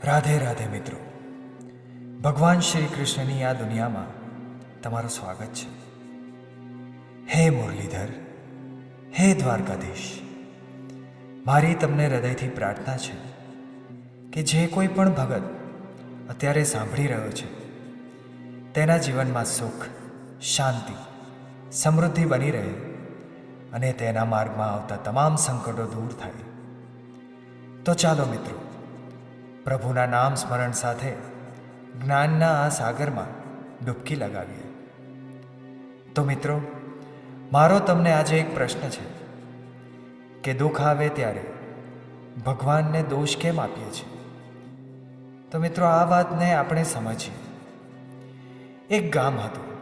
રાધે રાધે મિત્રો, ભગવાન શ્રી કૃષ્ણની આ દુનિયામાં તમારું સ્વાગત છે. હે મુરલીધર, હે દ્વારકાધીશ, મારી તમને હૃદયથી પ્રાર્થના છે કે જે કોઈ પણ ભગત અત્યારે સાંભળી રહ્યો છે તેના જીવનમાં સુખ, શાંતિ, સમૃદ્ધિ બની રહે અને તેના માર્ગમાં આવતા તમામ સંકટો દૂર થાય. તો ચાલો મિત્રો, પ્રભુના નામ સ્મરણ સાથે જ્ઞાનના આ સાગરમાં ડૂબકી લગાવીએ. તો મિત્રો, મારો તમને આજે એક પ્રશ્ન છે કે દુઃખ આવે ત્યારે ભગવાનને દોષ કેમ આપીએ છીએ? તો મિત્રો, આ વાતને આપણે સમજીએ. એક ગામ હતું,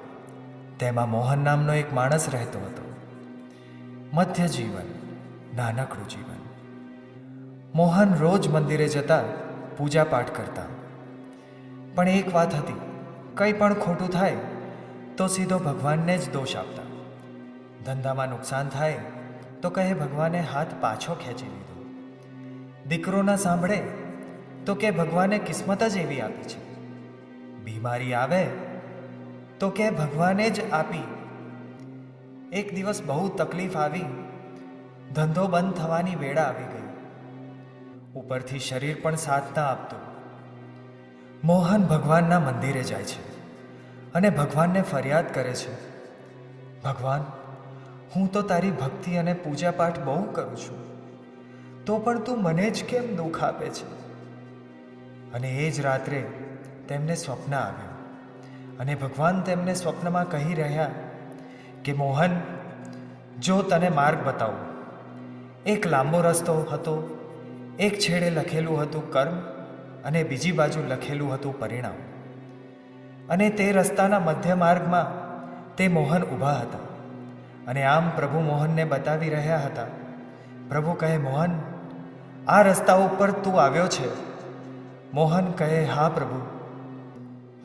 તેમાં મોહન નામનો એક માણસ રહેતો હતો. મધ્ય જીવન, નાનકડું જીવન. મોહન રોજ મંદિરે જતા, પૂજા પાઠ કરતા. પણ એક વાત હતી, કંઈ પણ ખોટું થાય તો સીધો ભગવાનને જ દોષ આપતા. ધંધામાં નુકસાન થાય તો કહે ભગવાને હાથ પાછો ખેંચી લીધો. દીકરો ન સાંભળે તો કે ભગવાને કિસ્મત જ એવી આપી છે. બીમારી આવે તો કે ભગવાને જ આપી. એક દિવસ બહુ તકલીફ આવી, ધંધો બંધ થવાની વેળા આવી ગઈ. ઉપરથી શરીર પણ સાથ ન આપતું. મોહન ભગવાનના મંદિરે જાય છે અને ભગવાનને ફરિયાદ કરે છે, ભગવાન, હું તો તારી ભક્તિ અને પૂજા પાઠ બહુ કરું છું, તો પણ તું મને જ કેમ દુઃખ આપે છે? અને એ જ રાત્રે તેમને સ્વપ્ન આવ્યું અને ભગવાન તેમને સ્વપ્નમાં કહી રહ્યા કે મોહન, જો તને માર્ગ બતાવું. એક લાંબો રસ્તો હતો. એક છેડે લખેલું હતું કર્મ અને બીજી બાજુ લખેલું હતું પરિણામ. અને તે રસ્તાના મધ્ય માર્ગમાં તે મોહન ઊભા હતા અને આમ પ્રભુ મોહનને બતાવી રહ્યા હતા. પ્રભુ કહે, મોહન, આ રસ્તા ઉપર તું આવ્યો છે? મોહન કહે, હા પ્રભુ.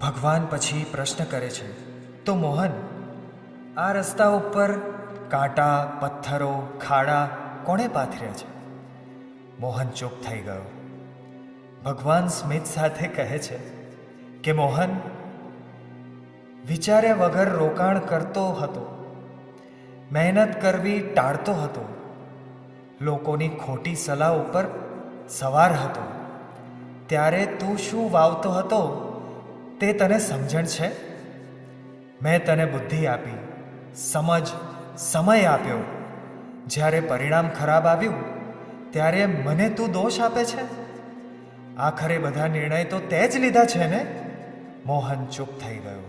ભગવાન પછી પ્રશ્ન કરે છે, તો મોહન, આ રસ્તા ઉપર કાંટા, પથ્થરો, ખાડા કોણે પાથર્યા છે? મોહન ચૂપ થઈ ગયો. ભગવાન સ્મિત સાથે કહે છે કે મોહન, વિચાર્યા વગર રોકાણ કરતો હતો, મહેનત કરવી ટાળતો હતો, લોકોની ખોટી સલાહ ઉપર સવાર હતો. ત્યારે તું શું વાવતો હતો તે તને સમજણ છે? મેં તને બુદ્ધિ આપી, સમજ, સમય આપ્યો. જ્યારે પરિણામ ખરાબ આવ્યું ત્યારે મને તું દોષ આપે છે? આખરે બધા નિર્ણય તો તે જ લીધા છે ને? મોહન ચૂપ થઈ ગયો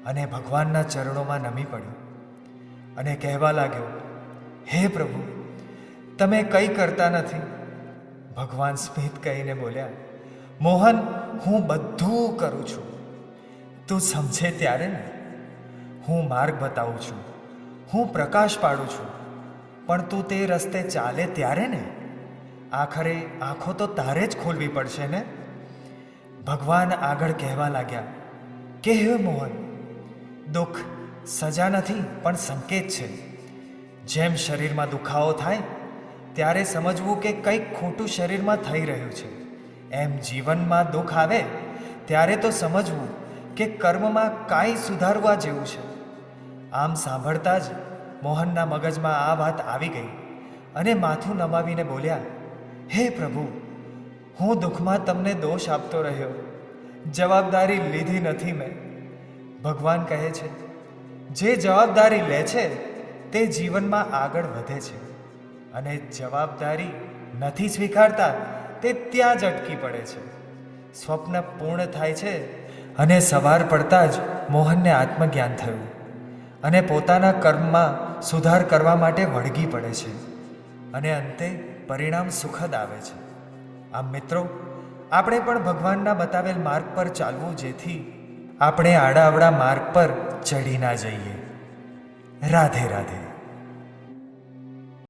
અને ભગવાનના ચરણોમાં નમી પડ્યો અને કહેવા લાગ્યો, હે પ્રભુ, તમે કંઈ કરતા નથી. ભગવાન સ્મિત કહીને બોલ્યા, મોહન, હું બધું કરું છું. તું સમજે ત્યારે ને. હું માર્ગ બતાવું છું, હું પ્રકાશ પાડું છું, પણ તું તે રસ્તે ચાલે ત્યારે ને. આખરે આંખો તો તારે જ ખોલવી પડશે ને. ભગવાન આગળ કહેવા લાગ્યા કે હે મોહન, દુઃખ સજા નથી પણ સંકેત છે. જેમ શરીરમાં દુખાવો થાય ત્યારે સમજવું કે કંઈક ખોટું શરીરમાં થઈ રહ્યું છે, એમ જીવનમાં દુઃખ આવે ત્યારે તો સમજવું કે કર્મમાં કાંઈ સુધારવા જેવું છે. આમ સાંભળતા જ મોહનના મગજમાં આ વાત આવી ગઈ અને માથું નમાવીને બોલ્યા, હે પ્રભુ, હું દુઃખમાં તમને દોષ આપતો રહ્યો, જવાબદારી લીધી નથી મેં. ભગવાન કહે છે, જે જવાબદારી લે છે તે જીવનમાં આગળ વધે છે અને જવાબદારી નથી સ્વીકારતા તે ત્યાં જ અટકી પડે છે. સ્વપ્ન પૂર્ણ થાય છે અને સવાર પડતા જ મોહનને આત્મજ્ઞાન થયું અને પોતાના કર્મમાં સુધાર કરવા માટે વળગી પડે છે અને અંતે પરિણામ સુખદ આવે છે. આમ મિત્રો, આપણે પણ ભગવાનના બતાવેલ માર્ગ પર ચાલવું, જેથી આપણે આડાઅવળા માર્ગ પર ચડી ના જઈએ. રાધે રાધે.